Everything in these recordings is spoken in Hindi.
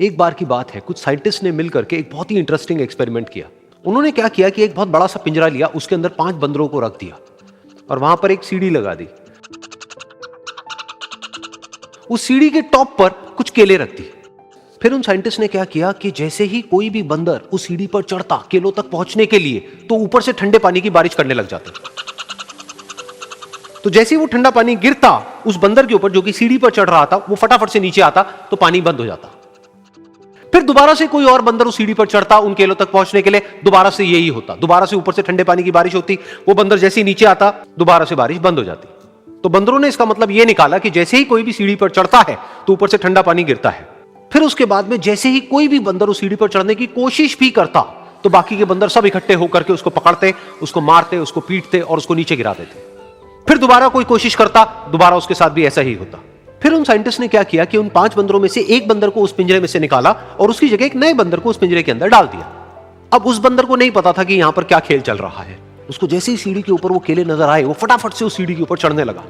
एक बार की बात है, कुछ साइंटिस्ट ने मिलकर के एक बहुत ही इंटरेस्टिंग एक्सपेरिमेंट किया। उन्होंने क्या किया कि एक बहुत बड़ा सा पिंजरा लिया, उसके अंदर 5 बंदरों को रख दिया और वहां पर एक सीढ़ी लगा दी। उस सीढ़ी के टॉप पर कुछ केले रख दी। फिर उन साइंटिस्ट ने क्या किया कि जैसे ही कोई भी बंदर उस सीढ़ी पर चढ़ता केलों तक पहुंचने के लिए, तो ऊपर से ठंडे पानी की बारिश करने लग जाते। तो जैसे ही वो ठंडा पानी गिरता उस बंदर के ऊपर जो कि सीढ़ी पर चढ़ रहा था, वो फटाफट से नीचे आता तो पानी बंद हो जाता। फिर दोबारा से कोई और बंदर उस सीढ़ी पर चढ़ता उन केलों तक पहुंचने के लिए, दोबारा से यही होता। दोबारा से ऊपर से ठंडे पानी की बारिश होती, वो बंदर जैसे ही नीचे आता दोबारा से बारिश बंद हो जाती। तो बंदरों ने इसका मतलब यह निकाला कि जैसे ही कोई भी सीढ़ी पर चढ़ता है तो ऊपर से ठंडा पानी गिरता है। फिर उसके बाद में जैसे ही कोई भी बंदर उस सीढ़ी पर चढ़ने की कोशिश भी करता तो बाकी के बंदर सब इकट्ठे होकर के उसको पकड़ते, उसको मारते, उसको पीटते और उसको नीचे गिरा देते। फिर दोबारा कोई कोशिश करता, दोबारा उसके साथ भी ऐसा ही होता। फिर उन साइंटिस्ट ने क्या किया कि उन 5 बंदरों में से एक बंदर को उस पिंजरे में से निकाला और उसकी जगह एक नए बंदर को उस पिंजरे के अंदर डाल दिया। अब उस बंदर को नहीं पता था कि यहां पर क्या खेल चल रहा है। उसको जैसे ही सीढ़ी के ऊपर वो केले नजर आए, वो फटाफट से उस सीढ़ी के ऊपर चढ़ने लगा।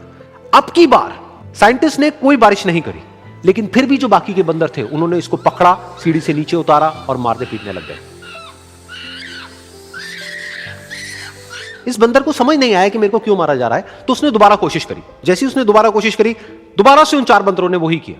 अब की बार साइंटिस्ट ने कोई बारिश नहीं करी, लेकिन फिर भी जो बाकी के बंदर थे उन्होंने इसको पकड़ा, सीढ़ी से नीचे उतारा और मारने पीटने लग गए। इस बंदर को समझ नहीं आया कि मेरे को क्यों मारा जा रहा है, तो उसने दोबारा कोशिश करी। जैसे उसने दोबारा कोशिश करी, दोबारा से उन 4 बंदरों ने वही किया।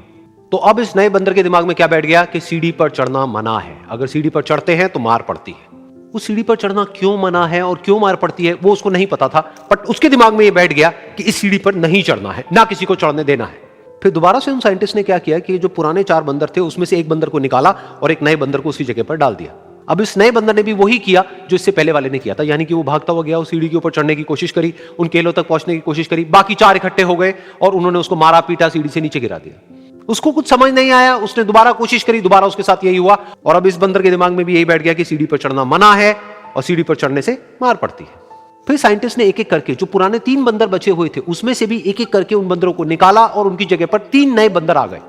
तो अब इस नए बंदर के दिमाग में क्या बैठ गया कि सीढ़ी पर चढ़ना मना है, अगर सीढ़ी पर चढ़ते हैं तो मार पड़ती है। उस सीढ़ी पर चढ़ना क्यों मना है और क्यों मार पड़ती है वो उसको नहीं पता था, बट उसके दिमाग में यह बैठ गया कि इस सीढ़ी पर नहीं चढ़ना है, ना किसी को चढ़ने देना है। फिर दोबारा से उन साइंटिस्ट ने क्या किया कि जो पुराने 4 बंदर थे उसमें से एक बंदर को निकाला और एक नए बंदर को उसी जगह पर डाल दिया। अब इस नए बंदर ने भी वही किया जो इससे पहले वाले ने किया था, यानी कि वो भागता हुआ गया, उस सीढ़ी के ऊपर चढ़ने की कोशिश करी, उन केलों तक पहुंचने की कोशिश करी। बाकी 4 इकट्ठे हो गए और उन्होंने उसको मारा पीटा, सीढ़ी से नीचे गिरा दिया। उसको कुछ समझ नहीं आया, उसने दोबारा कोशिश करी, दोबारा उसके साथ यही हुआ। और अब इस बंदर के दिमाग में भी यही बैठ गया कि सीढ़ी पर चढ़ना मना है और सीढ़ी पर चढ़ने से मार पड़ती है। फिर साइंटिस्ट ने एक एक करके जो पुराने 3 बंदर बचे हुए थे उसमें से भी एक एक करके उन बंदरों को निकाला और उनकी जगह पर 3 नए बंदर आ गए।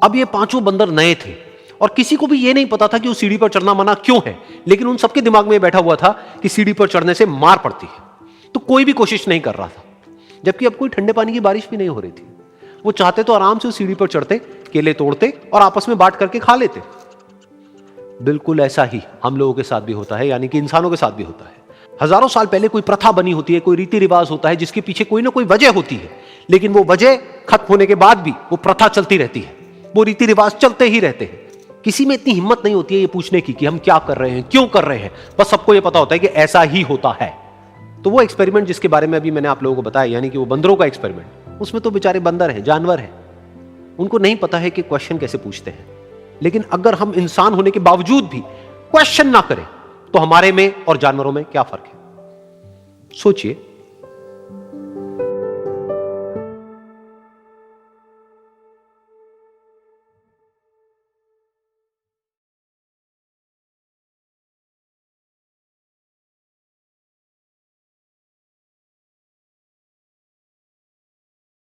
अब ये 5 बंदर नए थे और किसी को भी ये नहीं पता था कि उस सीढ़ी पर चढ़ना मना क्यों है, लेकिन उन सबके दिमाग में बैठा हुआ था कि सीढ़ी पर चढ़ने से मार पड़ती है। तो कोई भी कोशिश नहीं कर रहा था, जबकि अब कोई ठंडे पानी की बारिश भी नहीं हो रही थी। वो चाहते तो आराम से उस सीढ़ी पर चढ़ते, केले तोड़ते और आपस में बांट करके खा लेते। बिल्कुल ऐसा ही हम लोगों के साथ भी होता है, यानी कि इंसानों के साथ भी होता है। हजारों साल पहले कोई प्रथा बनी होती है, कोई रीति रिवाज होता है जिसके पीछे कोई ना कोई वजह होती है, लेकिन वो वजह खत्म होने के बाद भी वो प्रथा चलती रहती है, वो रीति रिवाज चलते ही रहते हैं। किसी में इतनी हिम्मत नहीं होती है ये पूछने की कि हम क्या कर रहे हैं, क्यों कर रहे हैं। बस सबको ये पता होता है कि ऐसा ही होता है। तो वो एक्सपेरिमेंट जिसके बारे में अभी मैंने आप लोगों को बताया, यानी कि वो बंदरों का एक्सपेरिमेंट, उसमें तो बेचारे बंदर हैं, जानवर हैं, उनको नहीं पता है कि क्वेश्चन कैसे पूछते हैं। लेकिन अगर हम इंसान होने के बावजूद भी क्वेश्चन ना करें तो हमारे में और जानवरों में क्या फर्क है, सोचिए।